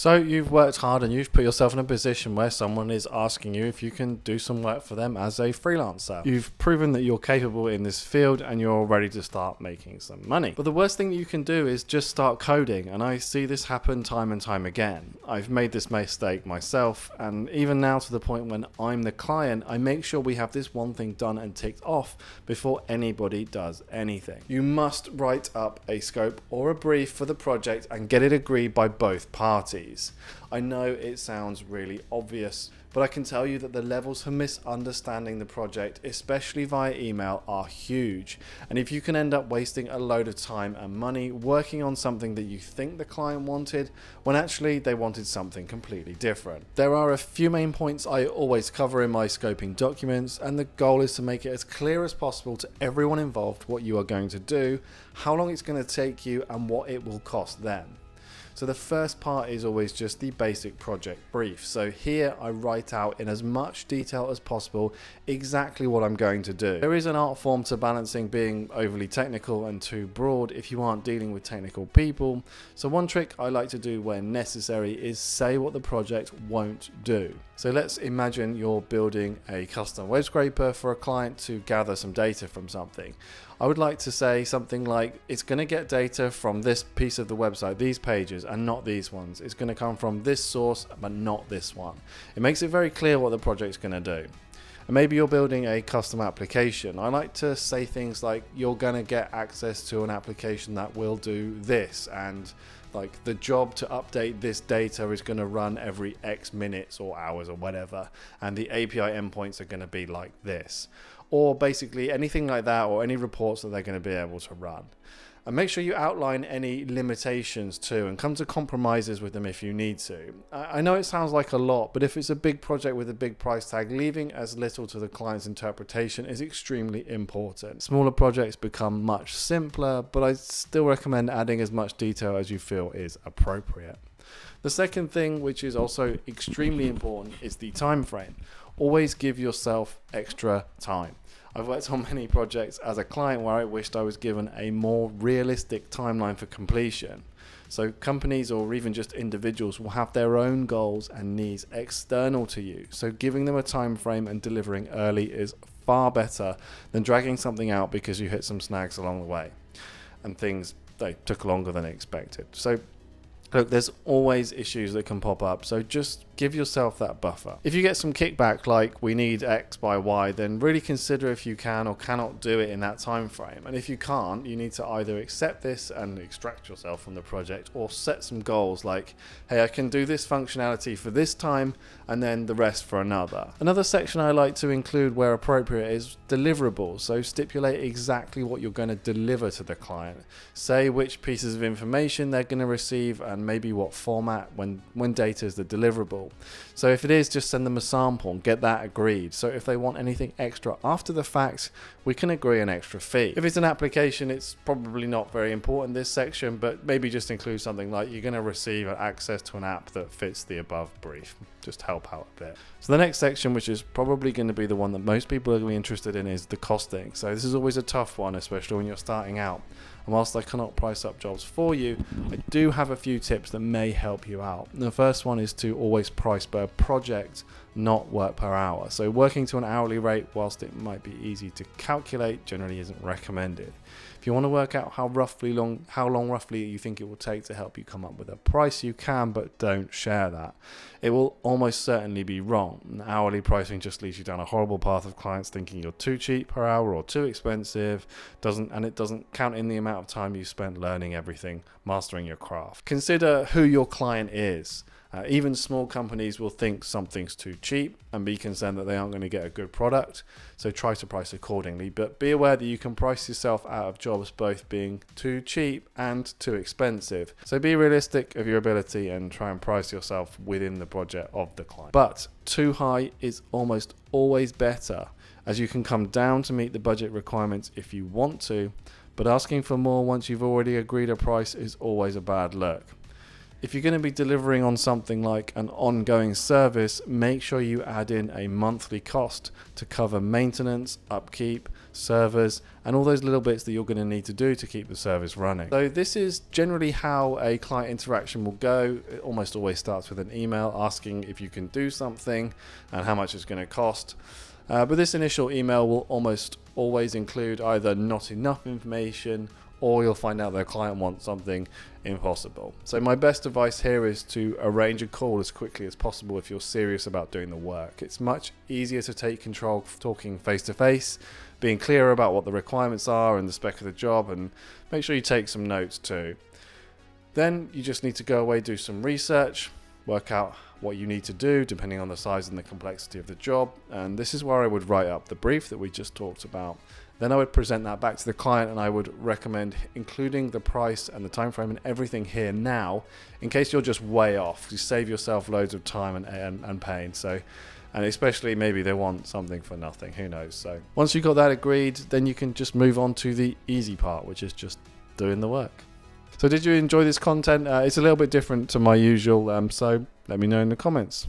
So you've worked hard and you've put yourself in a position where someone is asking you if you can do some work for them as a freelancer. You've proven that you're capable in this field and you're ready to start making some money. But the worst thing that you can do is just start coding, and I see this happen time and time again. I've made this mistake myself, and even now to the point when I'm the client, I make sure we have this one thing done and ticked off before anybody does anything. You must write up a scope or a brief for the project and get it agreed by both parties. I know it sounds really obvious, but I can tell you that the levels for misunderstanding the project, especially via email, are huge. And if you can end up wasting a load of time and money working on something that you think the client wanted, when actually they wanted something completely different. There are a few main points I always cover in my scoping documents, and the goal is to make it as clear as possible to everyone involved what you are going to do, how long it's going to take you, and what it will cost them. So the first part is always just the basic project brief. So here I write out in as much detail as possible exactly what I'm going to do. There is an art form to balancing being overly technical and too broad if you aren't dealing with technical people. So one trick I like to do when necessary is say what the project won't do. So let's imagine you're building a custom web scraper for a client to gather some data from something. I would like to say something like, it's going to get data from this piece of the website, these pages, and not these ones. It's going to come from this source, but not this one. It makes it very clear what the project's going to do. And maybe you're building a custom application. I like to say things like, you're going to get access to an application that will do this, and like the job to update this data is going to run every X minutes or hours or whatever, and the API endpoints are going to be like this. Or basically anything like that, or any reports that they're going to be able to run. And make sure you outline any limitations too, and come to compromises with them if you need to. I know it sounds like a lot, but if it's a big project with a big price tag, leaving as little to the client's interpretation is extremely important. Smaller projects become much simpler, but I still recommend adding as much detail as you feel is appropriate. The second thing, which is also extremely important, is the time frame. Always give yourself extra time. I've worked on many projects as a client where I wished I was given a more realistic timeline for completion. So companies or even just individuals will have their own goals and needs external to you. So giving them a time frame and delivering early is far better than dragging something out because you hit some snags along the way and they took longer than expected. So look, there's always issues that can pop up, so just give yourself that buffer. If you get some kickback like we need X by Y, then really consider if you can or cannot do it in that time frame. And if you can't, you need to either accept this and extract yourself from the project, or set some goals like, hey, I can do this functionality for this time and then the rest for another. Another section I like to include where appropriate is deliverables. So stipulate exactly what you're going to deliver to the client. Say which pieces of information they're going to receive and maybe what format when data is the deliverable. So if it is, just send them a sample and get that agreed. So if they want anything extra after the fact, we can agree an extra fee. If it's an application, it's probably not very important, this section, but maybe just include something like you're going to receive access to an app that fits the above brief. Just help out a bit. So the next section, which is probably going to be the one that most people are going to be interested in, is the costing. So this is always a tough one, especially when you're starting out. And whilst I cannot price up jobs for you, I do have a few tips that may help you out. The first one is to always price per project, not work per hour. So working to an hourly rate, whilst it might be easy to calculate, generally isn't recommended. If you want to work out how long roughly you think it will take to help you come up with a price, you can, but don't share that. It will almost certainly be wrong. Hourly pricing just leads you down a horrible path of clients thinking you're too cheap per hour or too expensive, and it doesn't count in the amount of time you spent learning everything, mastering your craft. Consider who your client is. Even small companies will think something's too cheap and be concerned that they aren't going to get a good product, so try to price accordingly. But be aware that you can price yourself out of jobs both being too cheap and too expensive. So be realistic of your ability and try and price yourself within the budget of the client. But too high is almost always better, as you can come down to meet the budget requirements if you want to, but asking for more once you've already agreed a price is always a bad look. If you're going to be delivering on something like an ongoing service, make sure you add in a monthly cost to cover maintenance, upkeep, servers, and all those little bits that you're going to need to do to keep the service running. So this is generally how a client interaction will go. It almost always starts with an email asking if you can do something and how much it's going to cost. But this initial email will almost always include either not enough information, or you'll find out their client wants something impossible. So my best advice here is to arrange a call as quickly as possible if you're serious about doing the work. It's much easier to take control talking face to face, being clear about what the requirements are and the spec of the job, and make sure you take some notes too. Then you just need to go away, do some research, work out what you need to do depending on the size and the complexity of the job, and this is where I would write up the brief that we just talked about. Then I would present that back to the client, and I would recommend including the price and the time frame and everything here now, in case you're just way off. You save yourself loads of time and pain. So, and especially maybe they want something for nothing, who knows. So once you've got that agreed, then you can just move on to the easy part, which is just doing the work. So did you enjoy this content? It's a little bit different to my usual, so let me know in the comments.